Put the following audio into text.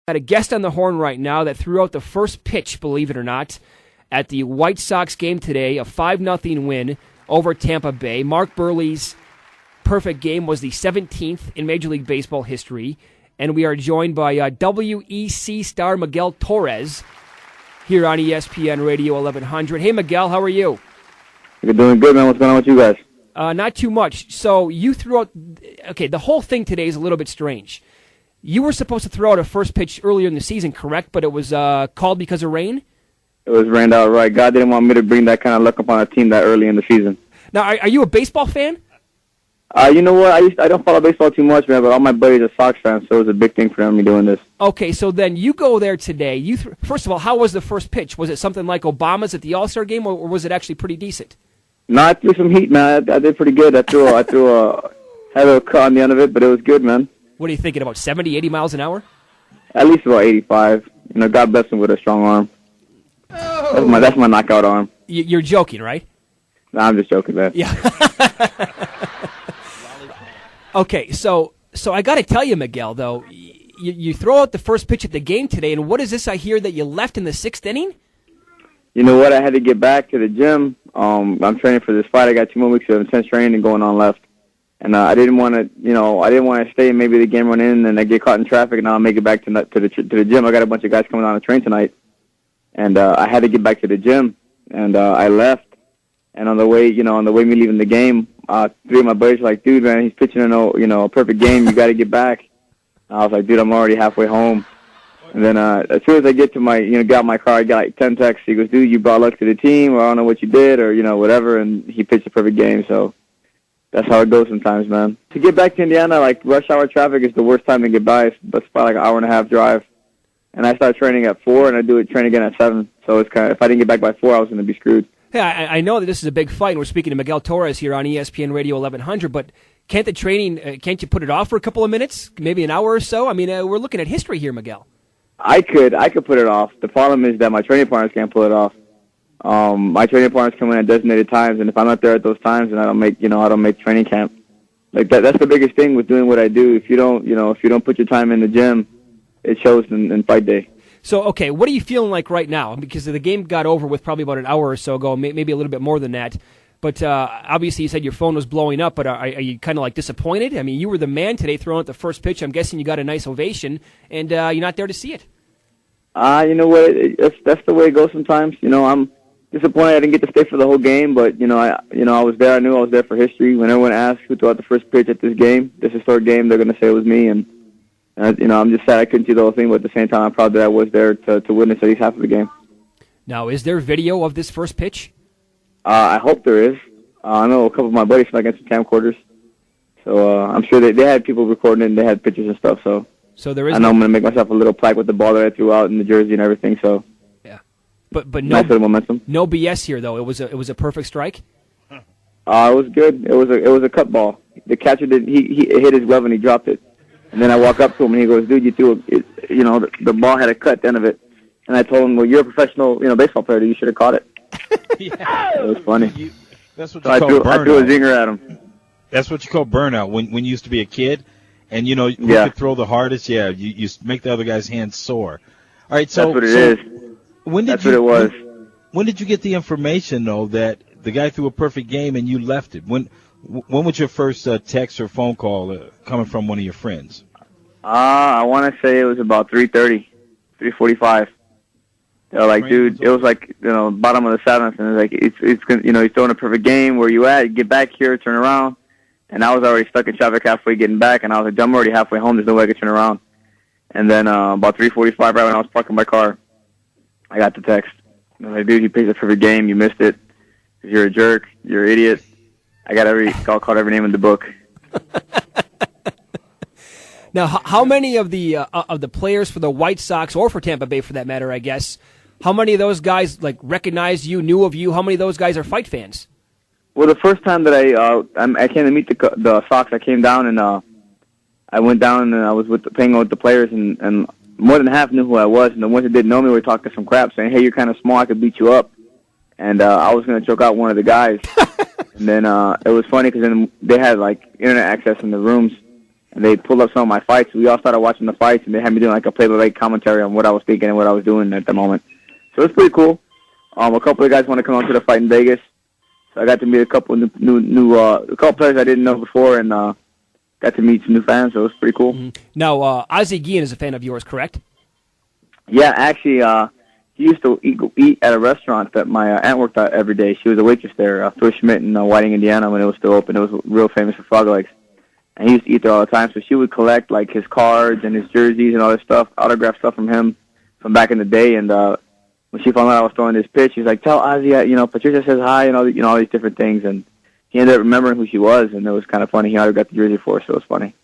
Got a guest on the horn right now that threw out the first pitch, believe it or not, at the White Sox game today, a 5-0 win over Tampa Bay. Mark Burley's perfect game was the 17th in Major League Baseball history, and we are joined by WEC star Miguel Torres here on ESPN Radio 1100. Hey, Miguel, how are you? You're doing good, man. What's going on with you guys? Not too much. So you threw out... Okay, the whole thing today is a little bit strange. You were supposed to throw out a first pitch earlier in the season, correct? But it was called because of rain? It was rained out, right. God didn't want me to bring that kind of luck upon a team that early in the season. Now, are you a baseball fan? You know what? I don't follow baseball too much, man, but all my buddies are Sox fans, so it was a big thing for them, me doing this. Okay, so then you go there today. First of all, how was the first pitch? Was it something like Obama's at the All-Star game, or was it actually pretty decent? No, I threw some heat, man. I did pretty good. I threw had a cut on the end of it, but it was good, man. What are you thinking, about 70, 80 miles an hour? At least about 85. You know, God bless him with a strong arm. Oh. That's my knockout arm. You're joking, right? No, I'm just joking, man. Yeah. Okay, so I got to tell you, Miguel, though, you throw out the first pitch at the game today, and what is this I hear that you left in the 6th inning? You know what? I had to get back to the gym. I'm training for this fight. I got 2 more weeks of intense training and going on left. And I didn't want to stay and maybe the game run in and I get caught in traffic and I'll make it back to the gym. I got a bunch of guys coming on the train tonight. And I had to get back to the gym. And I left. And on the way me leaving the game, 3 of my buddies were like, dude, man, he's pitching a perfect game. You got to get back. And I was like, dude, I'm already halfway home. And then as soon as I get to got my car, I got like 10 texts. He goes, dude, you brought luck to the team, or I don't know what you did, or, whatever. And he pitched a perfect game. So that's how it goes sometimes, man. To get back to Indiana, like, rush hour traffic is the worst time to get by. It's about like an hour and a half drive. And I start training at 4, and I do it train again at 7. So it's kind of, if I didn't get back by 4, I was going to be screwed. Yeah, I know that this is a big fight, and we're speaking to Miguel Torres here on ESPN Radio 1100, but can't the training, can't you put it off for a couple of minutes, maybe an hour or so? I mean, we're looking at history here, Miguel. I could put it off. The problem is that my training partners can't pull it off. My training partners come in at designated times, and if I'm not there at those times, then I don't make training camp. Like that's the biggest thing with doing what I do. If you don't put your time in the gym, it shows in fight day. So, okay, what are you feeling like right now? Because the game got over with probably about an hour or so ago, maybe a little bit more than that. But obviously you said your phone was blowing up, but are you kind of like disappointed? I mean, you were the man today throwing out the first pitch. I'm guessing you got a nice ovation, and you're not there to see it. You know what? That's the way it goes sometimes. I'm disappointed I didn't get to stay for the whole game, but I was there. I knew I was there for history. When everyone asks who threw out the first pitch at this historic game, they're going to say it was me. And I'm just sad I couldn't see the whole thing, but at the same time, I'm proud that I was there to witness at least half of the game. Now, is there video of this first pitch? I hope there is. I know a couple of my buddies got some camcorders, so I'm sure they had people recording it and they had pictures and stuff. So there is. I know I'm going to make myself a little plaque with the ball that I threw out in the jersey and everything. So yeah, but no, nice little momentum. No BS here though. It was a perfect strike. It was good. It was a cut ball. The catcher he hit his glove and he dropped it. And then I walk up to him and he goes, "Dude, you threw it. The ball had a cut at the end of it." And I told him, "Well, you're a professional, baseball player. You should have caught it." Yeah. It was funny. That's what you call burnout. I threw a zinger at him. That's what you call burnout. When you used to be a kid, and who could throw the hardest? Yeah, you make the other guy's hands sore. All right, so that's what it is. That's what it was. When did you get the information though that the guy threw a perfect game and you left it? When was your first text or phone call coming from one of your friends? I want to say it was about 3:30, 3:45. They're like, dude, it was like, bottom of the 7th, and it's he's throwing a perfect game. Where you at? Get back here, turn around. And I was already stuck in traffic halfway getting back, and I was like, I'm already halfway home. There's no way I could turn around. And then about 3:45, right when I was parking my car, I got the text. And I was like, dude, you picked a perfect game. You missed it. You're a jerk. You're an idiot. I got called every name in the book. Now, how many of the players for the White Sox, or for Tampa Bay for that matter, I guess, how many of those guys recognized you, knew of you? How many of those guys are fight fans? Well, the first time that I came to meet the Sox, I came down and I went down and I was hanging with the players, and more than half knew who I was, and the ones that didn't know me were talking some crap, saying, "Hey, you're kind of small, I could beat you up." And I was going to choke out one of the guys. And then it was funny because then they had internet access in the rooms. and they pulled up some of my fights. We all started watching the fights, and they had me doing like a play-by-play commentary on what I was thinking and what I was doing at the moment. So it's pretty cool. A couple of guys want to come out to the fight in Vegas, so I got to meet a couple of a couple players I didn't know before, and got to meet some new fans. So it was pretty cool. Mm-hmm. Now, Ozzie Guillen is a fan of yours, correct? Yeah, actually, he used to eat at a restaurant that my aunt worked at every day. She was a waitress there, Phil Schmidt in Whiting, Indiana, when it was still open. It was real famous for frog legs. And he used to eat there all the time, so she would collect like his cards and his jerseys and all this stuff, autographed stuff from him from back in the day. And when she found out I was throwing this pitch, she was like, "Tell Ozzy, Patricia says hi," and all these different things. And he ended up remembering who she was, and it was kind of funny. He autographed the jersey for her, so it was funny.